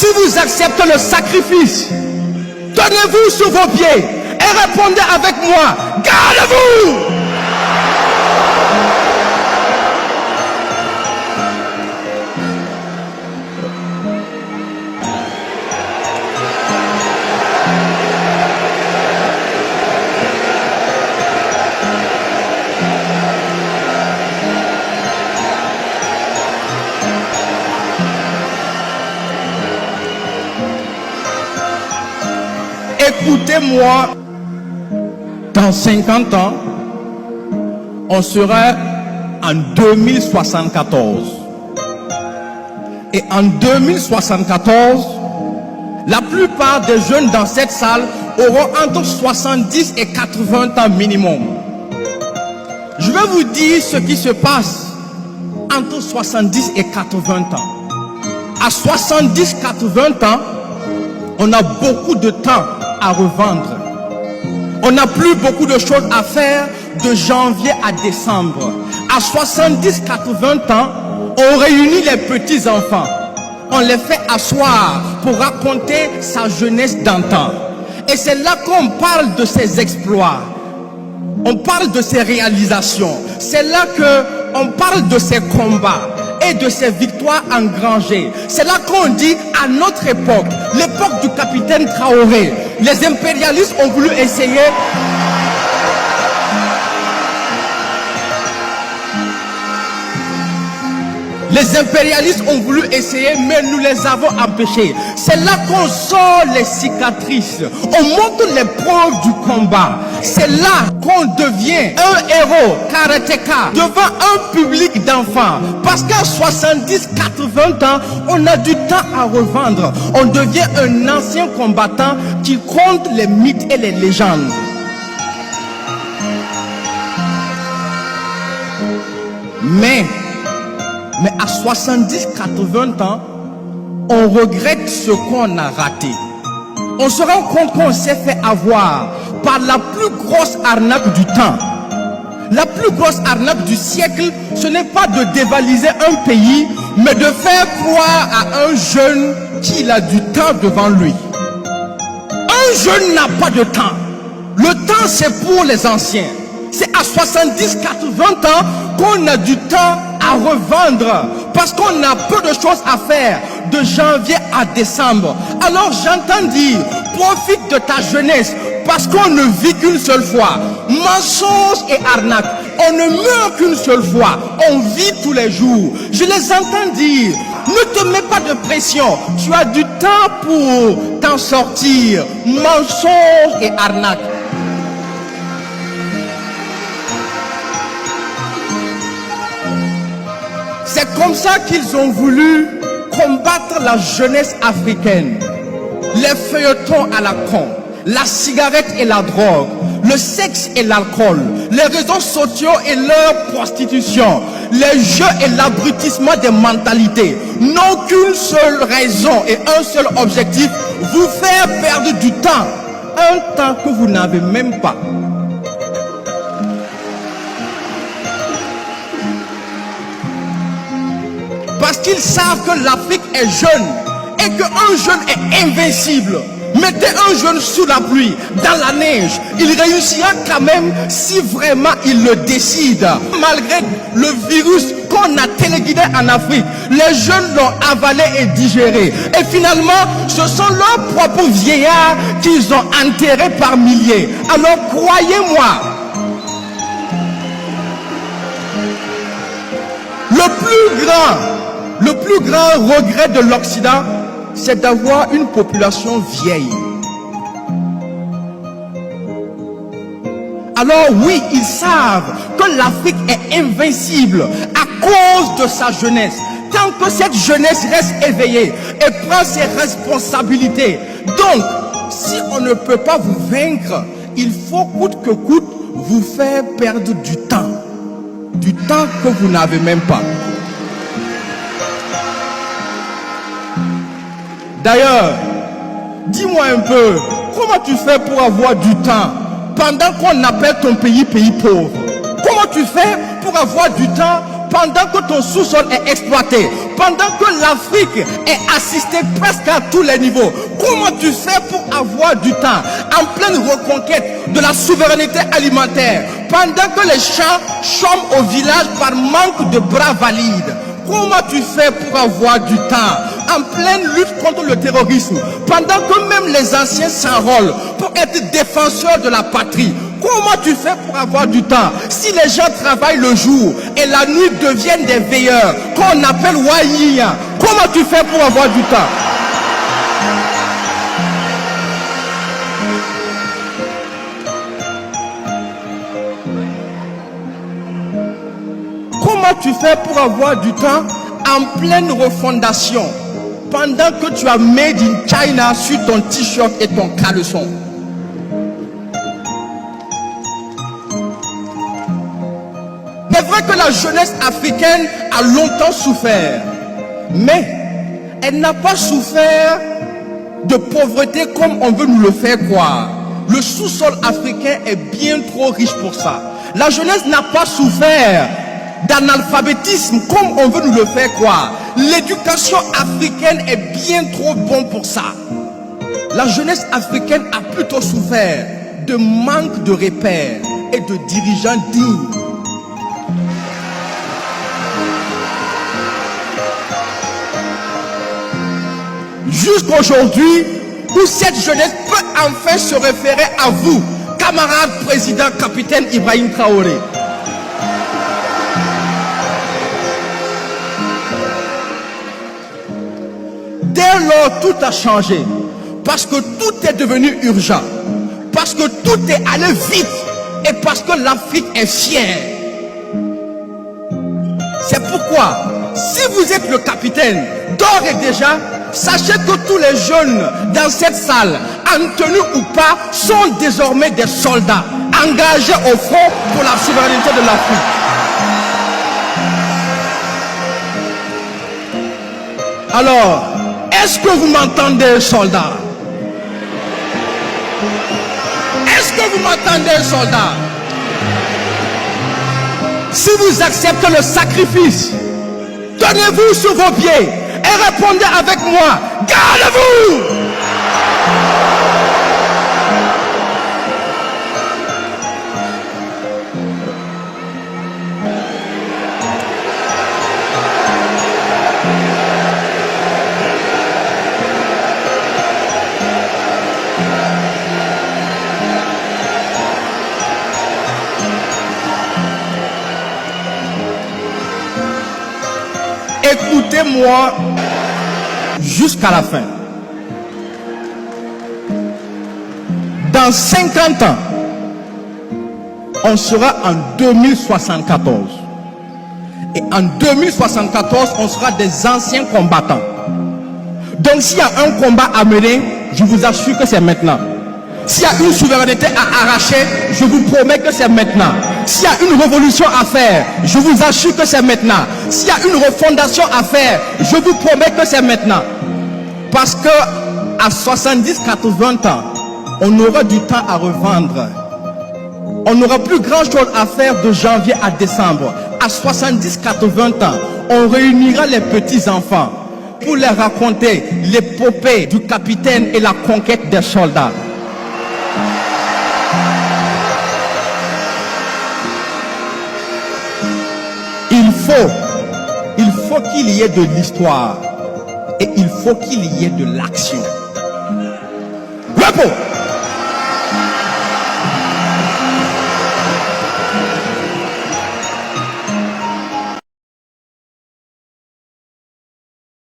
Si vous acceptez le sacrifice, tenez-vous sur vos pieds et répondez avec moi, gardez-vous! Écoutez-moi, dans 50 ans, on sera en 2074. Et en 2074, la plupart des jeunes dans cette salle auront entre 70 et 80 ans minimum. Je vais vous dire ce qui se passe entre 70 et 80 ans. À 70-80 ans, on a beaucoup de temps à revendre. On n'a plus beaucoup de choses à faire de janvier à décembre. À 70-80 ans, on réunit les petits-enfants. On les fait asseoir pour raconter sa jeunesse d'antan. Et c'est là qu'on parle de ses exploits. On parle de ses réalisations. C'est là qu'on parle de ses combats et de ses victoires engrangées. C'est là qu'on dit à notre époque, l'époque du capitaine Traoré, les impérialistes ont voulu essayer mais nous les avons empêchés. C'est là qu'on sort les cicatrices, on montre les preuves du combat. C'est là qu'on devient un héros karatéka devant un public d'enfants. Parce qu'à 70-80 ans, on a du temps à revendre. On devient un ancien combattant qui compte les mythes et les légendes. Mais à 70-80 ans, on regrette ce qu'on a raté. On se rend compte qu'on s'est fait avoir par la plus grosse arnaque du temps. La plus grosse arnaque du siècle, ce n'est pas de dévaliser un pays, mais de faire croire à un jeune qu'il a du temps devant lui. Un jeune n'a pas de temps. Le temps, c'est pour les anciens. C'est à 70-80 ans qu'on a du temps à revendre, parce qu'on a peu de choses à faire de janvier à décembre. Alors j'entends dire, profite de ta jeunesse, parce qu'on ne vit qu'une seule fois. Mensonge et arnaque, on ne meurt qu'une seule fois, on vit tous les jours. Je les entends dire, ne te mets pas de pression, tu as du temps pour t'en sortir. Mensonge et arnaque. C'est comme ça qu'ils ont voulu combattre la jeunesse africaine. Les feuilletons à la con, la cigarette et la drogue, le sexe et l'alcool, les réseaux sociaux et leur prostitution, les jeux et l'abrutissement des mentalités n'ont qu'une seule raison et un seul objectif, vous faire perdre du temps, un temps que vous n'avez même pas. Parce qu'ils savent que l'Afrique est jeune et qu'un jeune est invincible. Mettez un jeune sous la pluie, dans la neige, il réussira quand même si vraiment il le décide. Malgré le virus qu'on a téléguidé en Afrique, les jeunes l'ont avalé et digéré. Et finalement, ce sont leurs propres vieillards qu'ils ont enterrés par milliers. Alors croyez-moi, le plus grand regret de l'Occident, c'est d'avoir une population vieille. Alors oui, ils savent que l'Afrique est invincible à cause de sa jeunesse. Tant que cette jeunesse reste éveillée et prend ses responsabilités. Donc, si on ne peut pas vous vaincre, il faut coûte que coûte vous faire perdre du temps. Du temps que vous n'avez même pas. D'ailleurs, dis-moi un peu, comment tu fais pour avoir du temps pendant qu'on appelle ton pays pays pauvre? Comment tu fais pour avoir du temps pendant que ton sous-sol est exploité, pendant que l'Afrique est assistée presque à tous les niveaux, comment tu fais pour avoir du temps en pleine reconquête de la souveraineté alimentaire, pendant que les champs chôment au village par manque de bras valides? Comment tu fais pour avoir du temps en pleine lutte contre le terrorisme, pendant que même les anciens s'enrôlent pour être défenseurs de la patrie? Comment tu fais pour avoir du temps si les gens travaillent le jour et la nuit deviennent des veilleurs qu'on appelle Waïya? Comment tu fais pour avoir du temps? Comment tu fais pour avoir du temps en pleine refondation pendant que tu as made in China sur ton t-shirt et ton caleçon? C'est vrai que la jeunesse africaine a longtemps souffert, mais elle n'a pas souffert de pauvreté comme on veut nous le faire croire. Le sous-sol africain est bien trop riche pour ça. La jeunesse n'a pas souffert d'analphabétisme comme on veut nous le faire croire. L'éducation africaine est bien trop bonne pour ça. La jeunesse africaine a plutôt souffert de manque de repères et de dirigeants dignes. Jusqu'aujourd'hui, où cette jeunesse peut enfin se référer à vous, camarade président capitaine Ibrahim Traoré. Dès lors, tout a changé, parce que tout est devenu urgent, parce que tout est allé vite, et parce que l'Afrique est fière. C'est pourquoi, si vous êtes le capitaine, d'ores et déjà, sachez que tous les jeunes dans cette salle, en tenue ou pas, sont désormais des soldats engagés au front pour la souveraineté de l'Afrique. Alors, est-ce que vous m'entendez, soldats? Est-ce que vous m'entendez, soldats? Si vous acceptez le sacrifice, tenez-vous sur vos pieds et répondez avec moi, gardez-vous! Écoutez-moi jusqu'à la fin. Dans 50 ans, on sera en 2074. Et en 2074, on sera des anciens combattants. Donc s'il y a un combat à mener, je vous assure que c'est maintenant. S'il y a une souveraineté à arracher, je vous promets que c'est maintenant. S'il y a une révolution à faire, je vous assure que c'est maintenant. S'il y a une refondation à faire, je vous promets que c'est maintenant. Parce que à 70-80 ans, on aura du temps à revendre. On n'aura plus grand chose à faire de janvier à décembre. À 70-80 ans, on réunira les petits-enfants pour leur raconter l'épopée du capitaine et la conquête des soldats. Il faut qu'il y ait de l'histoire et il faut qu'il y ait de l'action. Repos.